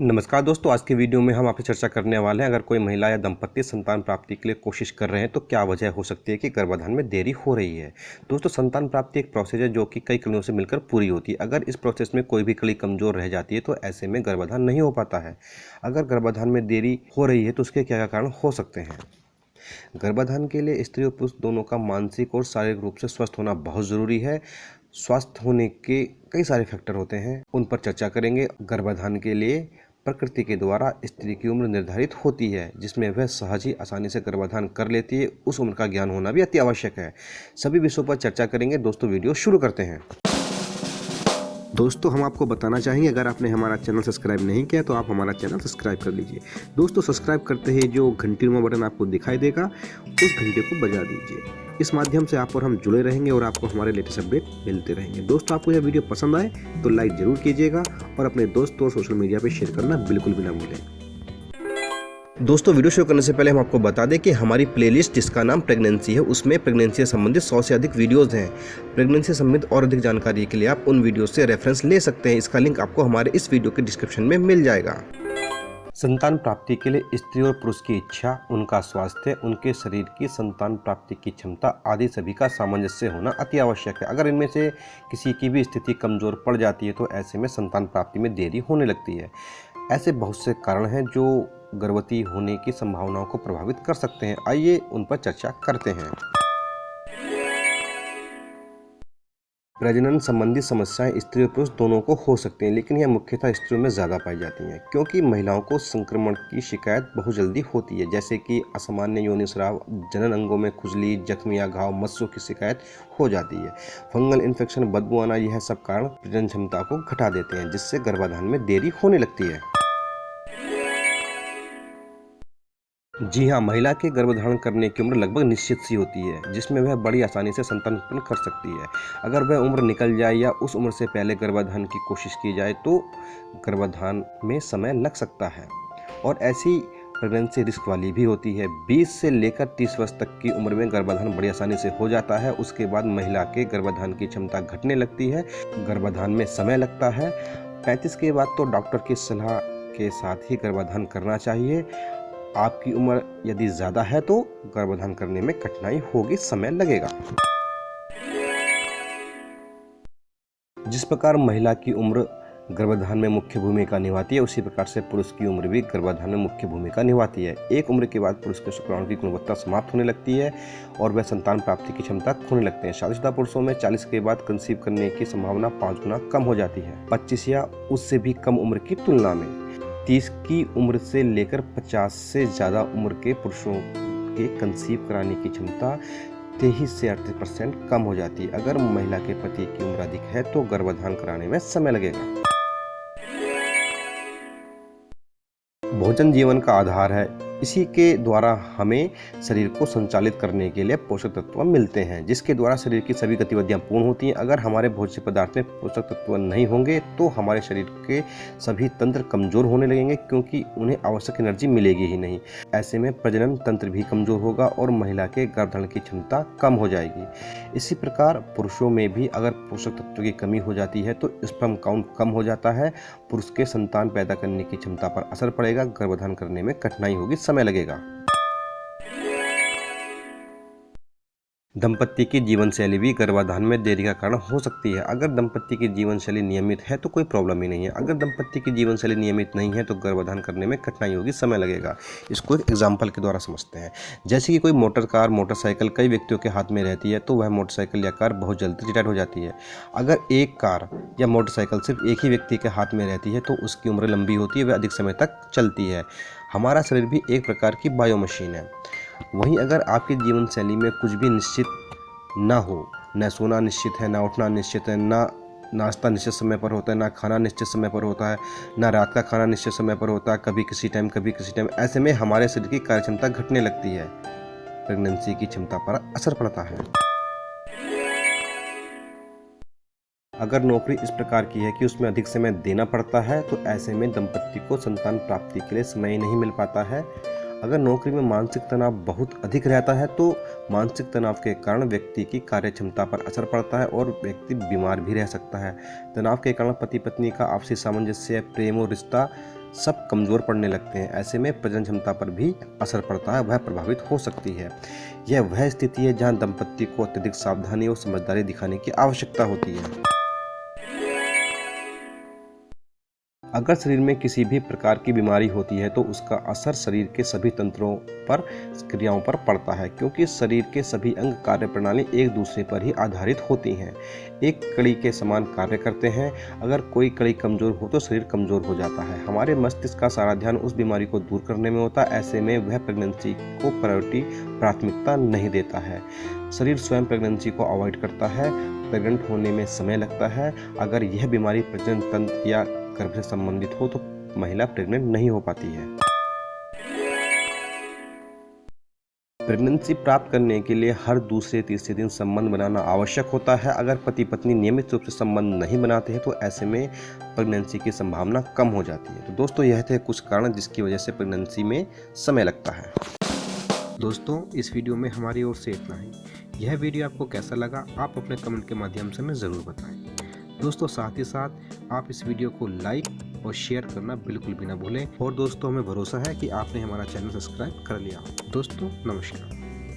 नमस्कार दोस्तों, आज की वीडियो में हम आपसे चर्चा करने वाले हैं अगर कोई महिला या दंपति संतान प्राप्ति के लिए कोशिश कर रहे हैं तो क्या वजह हो सकती है कि गर्भाधान में देरी हो रही है। दोस्तों, संतान प्राप्ति एक प्रोसेस है जो कि कई कड़ियों से मिलकर पूरी होती है। अगर इस प्रोसेस में कोई भी कड़ी कमजोर रह जाती है तो ऐसे में गर्भाधान नहीं हो पाता है। अगर गर्भाधान में देरी हो रही है तो उसके क्या क्या कारण हो सकते हैं। गर्भाधान के लिए स्त्री और पुरुष दोनों का मानसिक और शारीरिक रूप से स्वस्थ होना बहुत ज़रूरी है। स्वस्थ होने के कई सारे फैक्टर होते हैं, उन पर चर्चा करेंगे। गर्भाधान के लिए प्रकृति के द्वारा स्त्री की उम्र निर्धारित होती है जिसमें वह सहज ही आसानी से गर्भाधान कर लेती है। उस उम्र का ज्ञान होना भी अति आवश्यक है। सभी विषयों पर चर्चा करेंगे। दोस्तों, वीडियो शुरू करते हैं। दोस्तों, हम आपको बताना चाहेंगे अगर आपने हमारा चैनल सब्सक्राइब नहीं किया तो आप हमारा चैनल सब्सक्राइब कर लीजिए। दोस्तों, सब्सक्राइब करते ही जो घंटीनुमा बटन आपको दिखाई देगा उस घंटे को बजा दीजिए। इस माध्यम से आप और हम जुड़े रहेंगे और आपको हमारे लेटेस्ट अपडेट मिलते रहेंगे। दोस्तों, आपको यह वीडियो पसंद आए तो लाइक जरूर कीजिएगा और अपने दोस्तों और सोशल मीडिया पर शेयर करना बिल्कुल भी ना भूलें। दोस्तों, वीडियो शुरू करने से पहले हम आपको बता दें कि हमारी प्लेलिस्ट जिसका नाम प्रेगनेंसी है उसमें प्रेगनेंसी से संबंधित 100 से अधिक वीडियोस हैं। प्रेगनेंसी से संबंधित और अधिक जानकारी के लिए आप उन वीडियो से रेफरेंस ले सकते हैं। इसका लिंक आपको हमारे इस वीडियो के डिस्क्रिप्शन में मिल जाएगा। संतान प्राप्ति के लिए स्त्री और पुरुष की इच्छा, उनका स्वास्थ्य, उनके शरीर की संतान प्राप्ति की क्षमता आदि सभी का सामंजस्य होना अति आवश्यक है। अगर इनमें से किसी की भी स्थिति कमजोर पड़ जाती है तो ऐसे में संतान प्राप्ति में देरी होने लगती है। ऐसे बहुत से कारण हैं जो गर्भवती होने की संभावनाओं को प्रभावित कर सकते हैं। आइए उन पर चर्चा करते हैं। प्रजनन संबंधी समस्याएं स्त्री और पुरुष दोनों को हो सकती हैं, लेकिन यह मुख्यतः स्त्रियों में ज़्यादा पाई जाती हैं क्योंकि महिलाओं को संक्रमण की शिकायत बहुत जल्दी होती है, जैसे कि असामान्य योनिस्राव, जनन अंगों में खुजली, जख्म या घाव, मस्सों की शिकायत हो जाती है। फंगल इन्फेक्शन, बदबू आना, यह सब कारण प्रजनन क्षमता को घटा देते हैं जिससे गर्भाधान में देरी होने लगती है। जी हाँ, महिला के गर्भधारण करने की उम्र लगभग निश्चित सी होती है जिसमें वह बड़ी आसानी से संतान उत्पन्न कर सकती है। अगर वह उम्र निकल जाए या उस उम्र से पहले गर्भाधान की कोशिश की जाए तो गर्भाधान में समय लग सकता है और ऐसी प्रेगनेंसी रिस्क वाली भी होती है। 20 से लेकर 30 वर्ष तक की उम्र में गर्भाधान बड़ी आसानी से हो जाता है। उसके बाद महिला के गर्भाधान की क्षमता घटने लगती है, गर्भाधान में समय लगता है। 35 के बाद तो डॉक्टर की सलाह के साथ ही गर्भाधान करना चाहिए। आपकी उम्र यदि ज़्यादा है तो गर्भाधान करने में कठिनाई होगी, समय लगेगा। जिस प्रकार महिला की उम्र गर्भाधान में मुख्य भूमिका निभाती है उसी प्रकार से पुरुष की उम्र भी गर्भाधान में मुख्य भूमिका निभाती है। एक उम्र के बाद पुरुष के शुक्राणु की गुणवत्ता समाप्त होने लगती है और वह संतान प्राप्ति की क्षमता खोने लगते हैं। शादीशुदा पुरुषों में 40 के बाद कंसीव करने की संभावना 5 गुना कम हो जाती है 25 या उससे भी कम उम्र की तुलना में। 30 की उम्र से लेकर 50 से ज़्यादा उम्र के पुरुषों के कंसीव कराने की क्षमता 23 से 38% कम हो जाती है। अगर महिला के पति की उम्र अधिक है तो गर्भाधान कराने में समय लगेगा। भोजन जीवन का आधार है, इसी के द्वारा हमें शरीर को संचालित करने के लिए पोषक तत्व मिलते हैं जिसके द्वारा शरीर की सभी गतिविधियां पूर्ण होती हैं। अगर हमारे भोज्य पदार्थ में पोषक तत्व नहीं होंगे तो हमारे शरीर के सभी तंत्र कमजोर होने लगेंगे क्योंकि उन्हें आवश्यक एनर्जी मिलेगी ही नहीं। ऐसे में प्रजनन तंत्र भी कमजोर होगा और महिला के गर्भधारण की क्षमता कम हो जाएगी। इसी प्रकार पुरुषों में भी अगर पोषक तत्व की कमी हो जाती है तो स्पर्म काउंट कम हो जाता है, पुरुष के संतान पैदा करने की क्षमता पर असर पड़ेगा, गर्भधान करने में कठिनाई होगी, समय लगेगा। दंपति की जीवन शैली भी गर्भाधान में देरी का कारण हो सकती है। अगर दंपति की जीवन शैली नियमित है तो कोई प्रॉब्लम ही नहीं है। अगर दंपति की जीवन शैली नियमित नहीं है तो गर्भाधान करने में कठिनाई होगी, समय लगेगा। इसको एक एग्जाम्पल के द्वारा समझते हैं। जैसे कि कोई मोटर कार, मोटरसाइकिल कई व्यक्तियों के हाथ में रहती है तो वह मोटरसाइकिल या कार बहुत जल्दी रिटायर हो जाती है। अगर एक कार या मोटरसाइकिल सिर्फ एक ही व्यक्ति के हाथ में रहती है तो उसकी उम्र लंबी होती है, वह अधिक समय तक चलती है। हमारा शरीर भी एक प्रकार की बायो मशीन है। वहीं अगर आपकी जीवन शैली में कुछ भी निश्चित ना हो, न सोना निश्चित है, ना उठना निश्चित है, ना नाश्ता निश्चित समय पर होता है, ना खाना निश्चित समय पर होता है, ना रात का खाना निश्चित समय पर होता है, कभी किसी टाइम कभी किसी टाइम, ऐसे में हमारे शरीर की कार्य क्षमता घटने लगती है, प्रेगनेंसी की क्षमता पर असर पड़ता है। अगर नौकरी इस प्रकार की है कि उसमें अधिक समय देना पड़ता है तो ऐसे में दंपति को संतान प्राप्ति के लिए समय नहीं मिल पाता है। अगर नौकरी में मानसिक तनाव बहुत अधिक रहता है तो मानसिक तनाव के कारण व्यक्ति की कार्य क्षमता पर असर पड़ता है और व्यक्ति बीमार भी रह सकता है। तनाव के कारण पति पत्नी का आपसी सामंजस्य, प्रेम और रिश्ता सब कमज़ोर पड़ने लगते हैं। ऐसे में प्रजनन क्षमता पर भी असर पड़ता है, वह प्रभावित हो सकती है। यह वह स्थिति है जहां दंपति को अत्यधिक सावधानी और समझदारी दिखाने की आवश्यकता होती है। अगर शरीर में किसी भी प्रकार की बीमारी होती है तो उसका असर शरीर के सभी तंत्रों पर, क्रियाओं पर पड़ता है, क्योंकि शरीर के सभी अंग कार्य प्रणाली एक दूसरे पर ही आधारित होती हैं, एक कड़ी के समान कार्य करते हैं। अगर कोई कड़ी कमजोर हो तो शरीर कमजोर हो जाता है। हमारे मस्तिष्क का सारा ध्यान उस बीमारी को दूर करने में होता है। ऐसे में वह प्रेगनेंसी को प्राथमिकता नहीं देता है। शरीर स्वयं प्रेगनेंसी को अवॉइड करता है। प्रेग्नेंट होने में समय लगता है। अगर यह बीमारी प्रजनन तंत्र या गर्भ से संबंधित हो तो महिला प्रेग्नेंट नहीं हो पाती है। प्रेगनेंसी प्राप्त करने के लिए हर दूसरे तीसरे दिन संबंध बनाना आवश्यक होता है। अगर पति पत्नी नियमित रूप से संबंध नहीं बनाते हैं तो ऐसे में प्रेगनेंसी की संभावना कम हो जाती है। तो दोस्तों, यह थे कुछ कारण जिसकी वजह से प्रेगनेंसी में समय लगता है। दोस्तों, इस वीडियो में हमारी ओर से इतना ही। यह वीडियो आपको कैसा लगा आप अपने कमेंट के माध्यम से हमें ज़रूर बताएं। दोस्तों, साथ ही साथ आप इस वीडियो को लाइक और शेयर करना बिल्कुल भी ना भूलें। और दोस्तों, हमें भरोसा है कि आपने हमारा चैनल सब्सक्राइब कर लिया। दोस्तों, नमस्कार।